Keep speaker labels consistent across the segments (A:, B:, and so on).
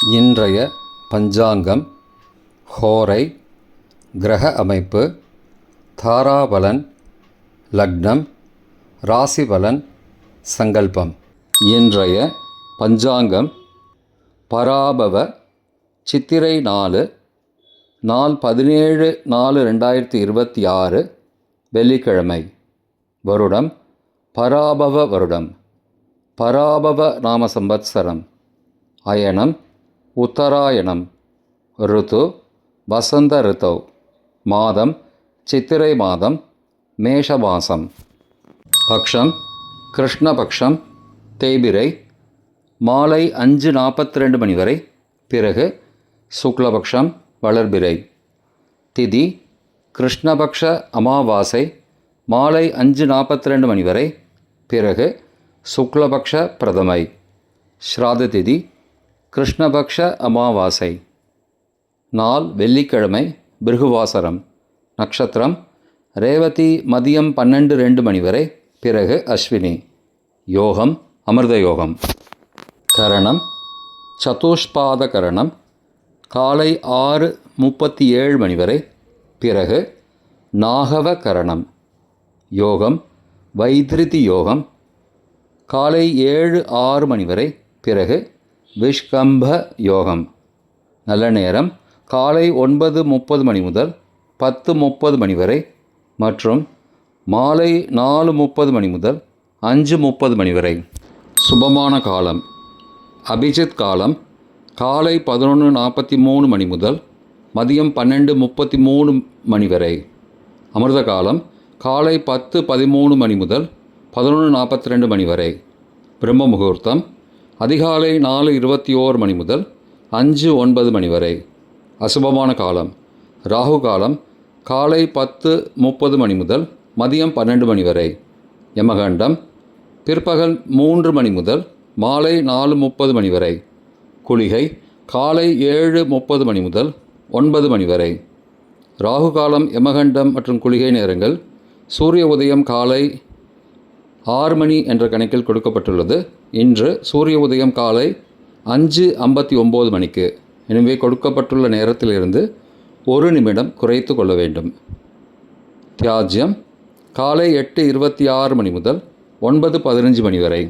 A: இன்றைய பஞ்சாங்கம், ஹோரை, கிரக அமைப்பு, தாராபலன், லக்னம், ராசிபலன், சங்கல்பம். இன்றைய பஞ்சாங்கம் பராபவ சித்திரை 4 நாள் 17/4/2026 வெள்ளிக்கிழமை. வருடம் பராபவ வருடம். பராபவ நாம சம்பத்சரம். அயனம் உத்தராயணம். ருத்து வசந்த ரித்தௌ. மாதம் சித்திரை மாதம், மேஷ மாசம். பக்ஷம் கிருஷ்ணபக்ஷம், தேய்பிரை. மாலை 5:42 மணி வரை. பிறகு சுக்லபக்ஷம், வளர்பிறை. திதி கிருஷ்ணபக்ஷ அமாவாசை மாலை 5:42 மணி வரை. பிறகு சுக்லபக்ஷ பிரதமை. ஸ்ராத திதி கிருஷ்ணபக்ஷ அமாவாசை. நாள் வெள்ளிக்கிழமை, பிருகுவாசரம். நட்சத்திரம் ரேவதி மதியம் 12:02 மணி வரை. பிறகு அஸ்வினி. யோகம் அமிர்த யோகம். கரணம் சதுஷ்பாத கரணம். காலை 6:37 மணி வரை. பிறகு நாகவ கரணம். யோகம் வைத்திருதி யோகம். காலை 7:06 மணி வரை. பிறகு விஷ்கம்ப யோகம். நல்ல நேரம் காலை 9:30 மணி முதல் 10:30 மணி வரை மற்றும் மாலை 4:30 மணி முதல் 5:30 மணி வரை. சுபமான காலம் அபிஜித் காலம் காலை 11:43 மணி முதல் மதியம் 12:33 மணி வரை. அமிர்த காலம் காலை 10:13 மணி முதல் 11:42 மணி வரை. பிரம்ம முகூர்த்தம் அதிகாலை 4:21 மணி முதல் 5:09 மணி வரை. அசுபமான காலம் ராகு காலம் காலை 10:30 மணி முதல் மதியம் 12 மணி வரை. யமகண்டம் பிற்பகல் 3 மணி முதல் மாலை 4:30 மணி வரை. குளிகை காலை 7:30 மணி முதல் 9 மணி வரை. ராகு காலம், யமகண்டம் மற்றும் குளிகை நேரங்கள் சூரிய உதயம் காலை 6 மணி என்ற கணக்கில் கொடுக்கப்பட்டுள்ளது. இன்று சூரிய உதயம் காலை 5:59 மணிக்கு. எனவே கொடுக்கப்பட்டுள்ள நேரத்திலிருந்து 1 நிமிடம் குறைத்து கொள்ள வேண்டும். தியாஜ்யம் காலை 8:26 மணி முதல் 9:15 மணி வரை.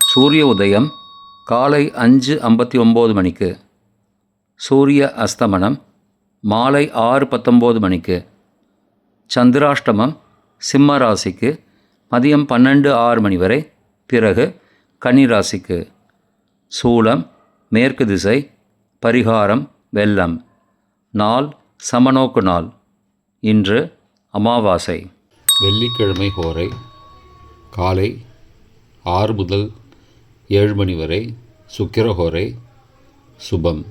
A: சூரிய உதயம் காலை 5:59 மணிக்கு. சூரிய அஸ்தமனம் மாலை 6:19 மணிக்கு. சந்திராஷ்டமம் சிம்ம ராசிக்கு மதியம் 12:06 மணி வரை. பிறகு கன்னி ராசிக்கு. சூலம் மேற்கு திசை. பரிகாரம் வெள்ளம். நாள் சமநோக்கு நாள். இன்று அமாவாசை.
B: வெள்ளிக்கிழமை ஹோரை காலை 6 முதல் 7 மணி வரை. சுக்கிரஹோரை சுபம்.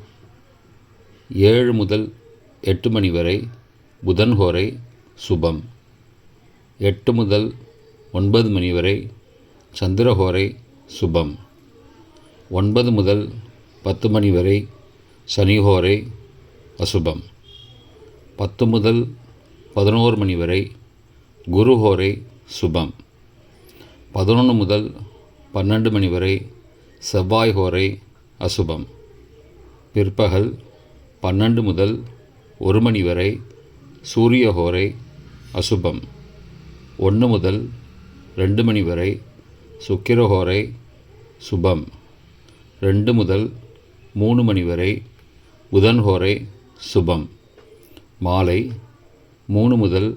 B: 7 முதல் 8 மணி வரை. புதன் ஹோரை சுபம். 8 முதல் 9 மணி வரை. சந்திரஹோரை சுபம். 9 முதல் 10 மணி வரை. சனிஹோரை அசுபம். 10 முதல் 11 மணி வரை. குருஹோரை சுபம். 11 முதல் 12 மணி வரை. செவ்வாய் ஹோரை அசுபம். பிற்பகல் 12 முதல் 1 மணி வரை. சூரிய ஹோரை அசுபம். 1 முதல் 2 மணி வரை. சுக்கிரஹோரை சுபம். 2 முதல் 3 மணி வரை. புதன் ஹோரை சுபம். மாலை 3 முதல்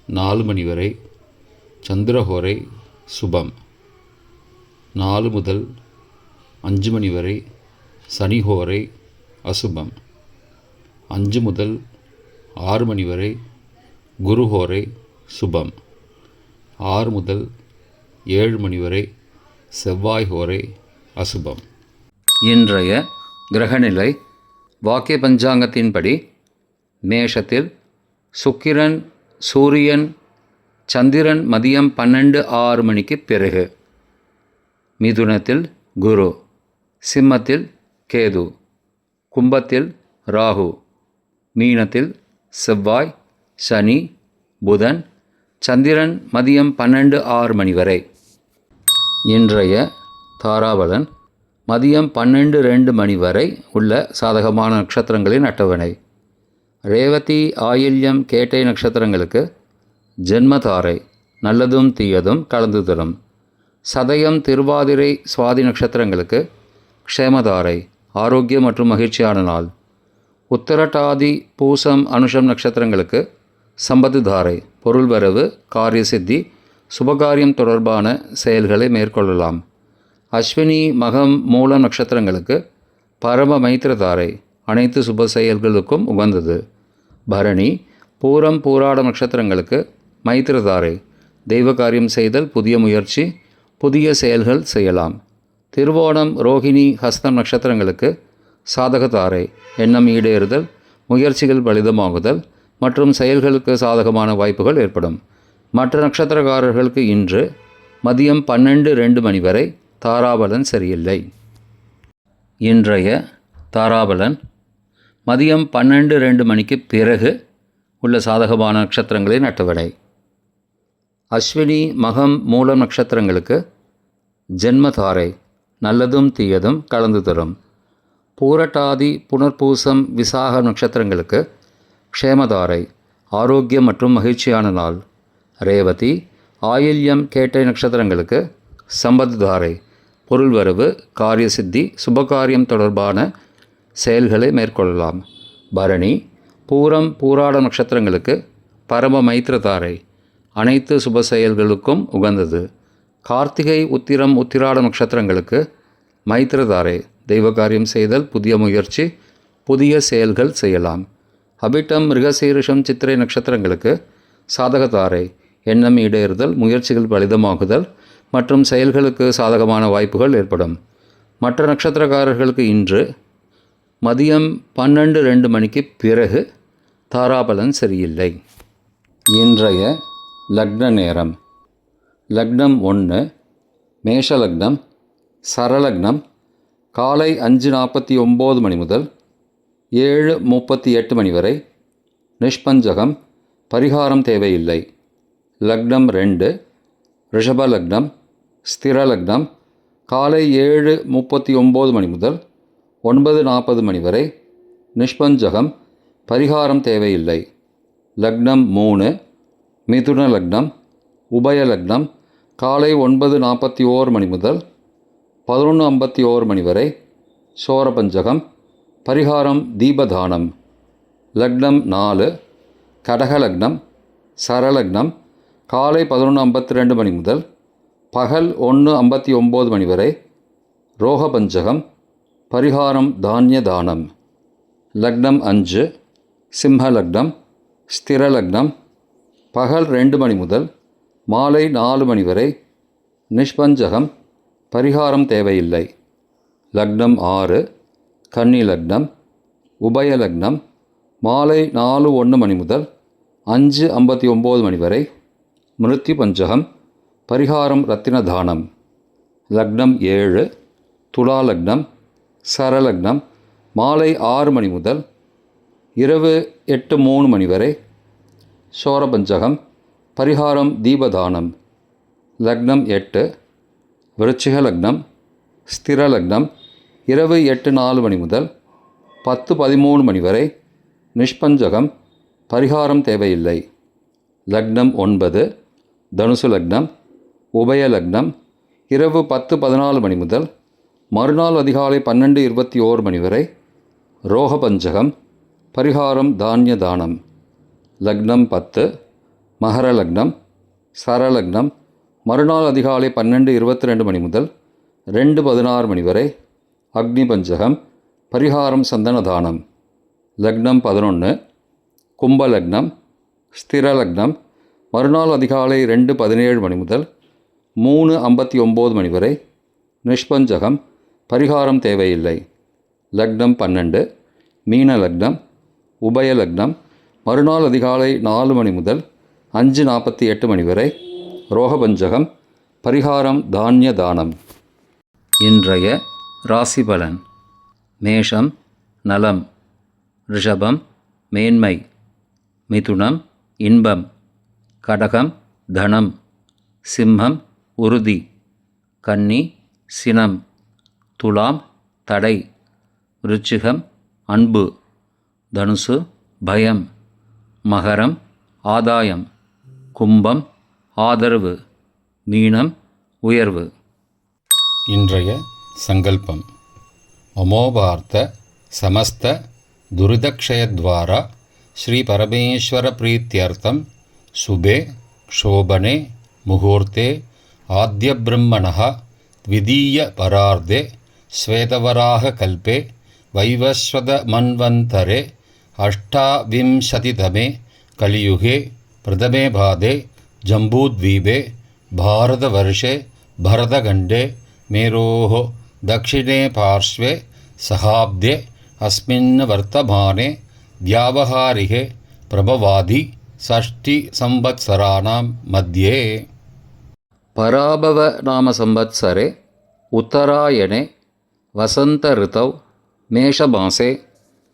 B: 4 மணி வரை. சந்திரஹோரை சுபம். 4 முதல் 5 மணி வரை. சனிஹோரை அசுபம். 5 முதல் 6 மணி வரை. குருஹோரை சுபம். 6 முதல் 7 மணி வரை. செவ்வாய் ஹோரை அசுபம்.
A: இன்றைய கிரகநிலை வாக்கிய பஞ்சாங்கத்தின்படி மேஷத்தில் சுக்கிரன், சூரியன், சந்திரன் மதியம் 12:06 மணிக்கு பிறகு. மிதுனத்தில் குரு, சிம்மத்தில் கேது, கும்பத்தில் ராகு, மீனத்தில் செவ்வாய், சனி, புதன், சந்திரன் மதியம் 12:06 மணி வரை. இன்றைய தாராபலன் மதியம் 12:02 மணி வரை உள்ள சாதகமான நட்சத்திரங்களின் அட்டவணை. ரேவதி, ஆயில்யம், கேட்டை நட்சத்திரங்களுக்கு ஜென்மதாரை, நல்லதும் தீயதும் கலந்து தரும். சதயம், திருவாதிரை, சுவாதி நட்சத்திரங்களுக்கு க்ஷேமதாரை, ஆரோக்கியம் மற்றும் மகிழ்ச்சியான நாள். உத்திரட்டாதி, பூசம், அனுஷம் நட்சத்திரங்களுக்கு சம்பத்து தாரை, பொருள் வரவு, காரிய சித்தி, சுபகாரியம் தொடர்பான செயல்களை மேற்கொள்ளலாம். அஸ்வினி, மகம், மூலம் நட்சத்திரங்களுக்கு பரம மைத்திரதாரை, அனைத்து சுப செயல்களுக்கும் உகந்தது. பரணி, பூரம், பூராட நட்சத்திரங்களுக்கு மைத்திரதாரை, தெய்வ காரியம் செய்தல், புதிய முயற்சி, புதிய செயல்கள் செய்யலாம். திருவோணம், ரோகிணி, ஹஸ்தம் நட்சத்திரங்களுக்கு சாதகதாரை, எண்ணம் ஈடேறுதல், முயற்சிகள் பலிதமாகுதல் மற்றும் செயல்களுக்கு சாதகமான வாய்ப்புகள் ஏற்படும். மற்ற நட்சத்திரக்காரர்களுக்கு இன்று மதியம் 12:02 மணி வரை தாராபலன் சரியில்லை. இன்றைய தாராபலன் மதியம் 12:02 மணிக்கு பிறகு உள்ள சாதகமான நட்சத்திரங்களின் அட்டவணை. அஸ்வினி, மகம், மூலம் நட்சத்திரங்களுக்கு ஜென்மதாரை, நல்லதும் தீயதும் கலந்து தரும். பூரட்டாதி, புனர்பூசம், விசாக நட்சத்திரங்களுக்கு க்ஷேமதாரை, ஆரோக்கியம் மற்றும் மகிழ்ச்சியான நாள். ரேவதி, ஆயில்யம், கேட்டை நட்சத்திரங்களுக்கு சம்பத்தாரை, பொருள் வரவு, காரிய சித்தி, சுபகாரியம் தொடர்பான செயல்களை மேற்கொள்ளலாம். பரணி, பூரம், பூராட நட்சத்திரங்களுக்கு பரம மைத்திரதாரை, அனைத்து சுப செயல்களுக்கும் உகந்தது. கார்த்திகை, உத்திரம், உத்திராட நட்சத்திரங்களுக்கு மைத்திரதாரை, தெய்வ காரியம் செய்தல், புதிய முயற்சி, புதிய செயல்கள் செய்யலாம். அபிட்டம், மிருகசீரிஷம், சித்திரை நட்சத்திரங்களுக்கு சாதகதாரை, எண்ணம் ஈடேறுதல், முயற்சிகள் பலிதமாகுதல் மற்றும் செயல்களுக்கு சாதகமான வாய்ப்புகள் ஏற்படும். மற்ற நட்சத்திரக்காரர்களுக்கு இன்று மதியம் 12:02 மணிக்கு பிறகு தாராபலன் சரியில்லை. இன்றைய லக்ன நேரம். லக்னம் 1 மேஷ லக்னம், சரலக்னம் காலை 5:49 மணி முதல் 7:38 மணி வரை. நிஷ்பஞ்சகம், பரிகாரம் தேவையில்லை. லக்னம் 2 ரிஷப லக்னம், ஸ்திர லக்னம் காலை 7:39 மணி முதல் 9:40 மணி வரை. நிஷ்பஞ்சகம், பரிகாரம் தேவையில்லை. லக்னம் 3 மிதுன லக்னம், உபய லக்னம் காலை 9:41 மணி முதல் 11:51 மணி வரை. சோரபஞ்சகம், பரிகாரம் தீபதானம். லக்னம் 4 கடக லக்னம், சரலக்னம் காலை 11:52 மணி முதல் பகல் 1:59 மணி வரை. ரோகபஞ்சகம், பரிகாரம் தானிய தானம். லக்னம் 5 சிம்ம லக்னம், ஸ்திர லக்னம் பகல் 2 மணி முதல் மாலை 4 மணி வரை. நிஷ்பஞ்சகம், பரிகாரம் தேவையில்லை. லக்னம் 6 கன்னி லக்னம், உபய லக்னம் மாலை 4:01 மணி முதல் 5:59 மணி வரை. மிருத்யு பஞ்சகம், பரிகாரம் ரத்தின தானம். லக்னம் 7 துலா லக்னம், சரலக்னம் மாலை 6 மணி முதல் இரவு 8:03 மணி வரை. சோரபஞ்சகம், பரிகாரம் தீபதானம். லக்னம் 8 விருச்சிக லக்னம், ஸ்திர லக்னம் இரவு 8:04 மணி முதல் 10:13 மணி வரை. நிஷ்பஞ்சகம், பரிகாரம் தேவையில்லை. லக்னம் 9 தனுசு லக்னம், உபய லக்னம் இரவு 10:14 மணி முதல் மறுநாள் அதிகாலை 12:21 மணி வரை. ரோகபஞ்சகம், பரிகாரம் தானிய தானம். லக்னம் 10 மகர லக்னம், சரலக்னம் மறுநாள் அதிகாலை 12:22 மணி முதல் 2:16 மணி வரை. அக்னி பஞ்சகம், பரிகாரம் சந்தன தானம். லக்னம் 11 கும்ப லக்னம், ஸ்திர லக்னம் மறுநாள் அதிகாலை 2:17 மணி முதல் 3:59 மணி வரை. நிஷ்பஞ்சகம், பரிகாரம் தேவையில்லை. லக்னம் 12 மீன லக்னம், உபய லக்னம் மறுநாள் அதிகாலை 4 மணி முதல் 5:48 மணி வரை. ரோகபஞ்சகம், பரிகாரம் தானிய தானம்.
B: இன்றைய ராசி பலன். மேஷம் நலம், ரிஷபம் மேன்மை, மிதுனம் இன்பம், கடகம் தனம், சிம்மம் உறுதி, கன்னி சினம், துலாம் தடை, விருச்சிகம் அன்பு, தனுசு பயம், மகரம் ஆதாயம், கும்பம் ஆதரவு, மீனம் உயர்வு.
A: இன்றைய சங்கல்பம். அமோபார்த்த சமஸ்த துரிதக்ஷயத்வாரா ஸ்ரீ பரமேஸ்வர பிரீத்தியர்த்தம் சுபே க்ஷோபனே முகூர்த்தே ஆத்ய பிரம்மணः த்விதீய பரார்த்தே ஸ்வேதவராக கல்பே வைவஸ்வத மன்வந்தரே அஷ்டாவிம்சதிதமே கலியுகே பிரதமே பாதே ஜம்பூத்வீபே பாரதவர்ஷே பரதகண்டே மேரோः दक्षिणे पार्श्वे सहाब्दे अस्मिन् वर्तमाने व्यावहारिके प्रभवादि षष्टिसंवत्सराणां मध्ये
B: पराभव नाम संवत्सरे उत्तरायणे वसंत ऋतौ मेषमासे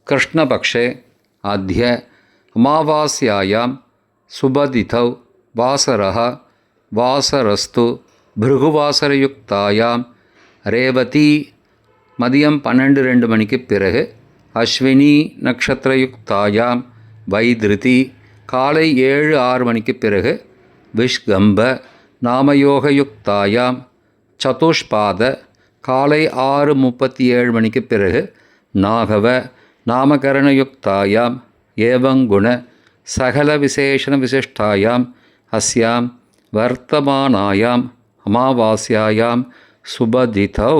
B: कृष्णपक्षे अद्य अमावास्यायां सुबदितौ वासरः वासरस्तु भृगुवासरयुक्तायां ரேவதி மதியம் 12:02 மணிக்கு பிறகு, அஸ்வினி நக்ஷத்திரயுக்தாயாம் வைதிருதி காலை 7:06 மணிக்கு பிறகு, விஷ்கம்ப நாமயோகயுக்தாயாம் சதுஷ்பாத காலை 6:37 மணிக்கு பிறகு, நாகவ நாமகரணயுக்தாயாம் ஏவங்குண சகல விசேஷண விசிஷ்டாயாம் அஸ்யாம் வர்த்தமானாயாம் அமாவாஸ்யாயாம் சுபதிதௌ.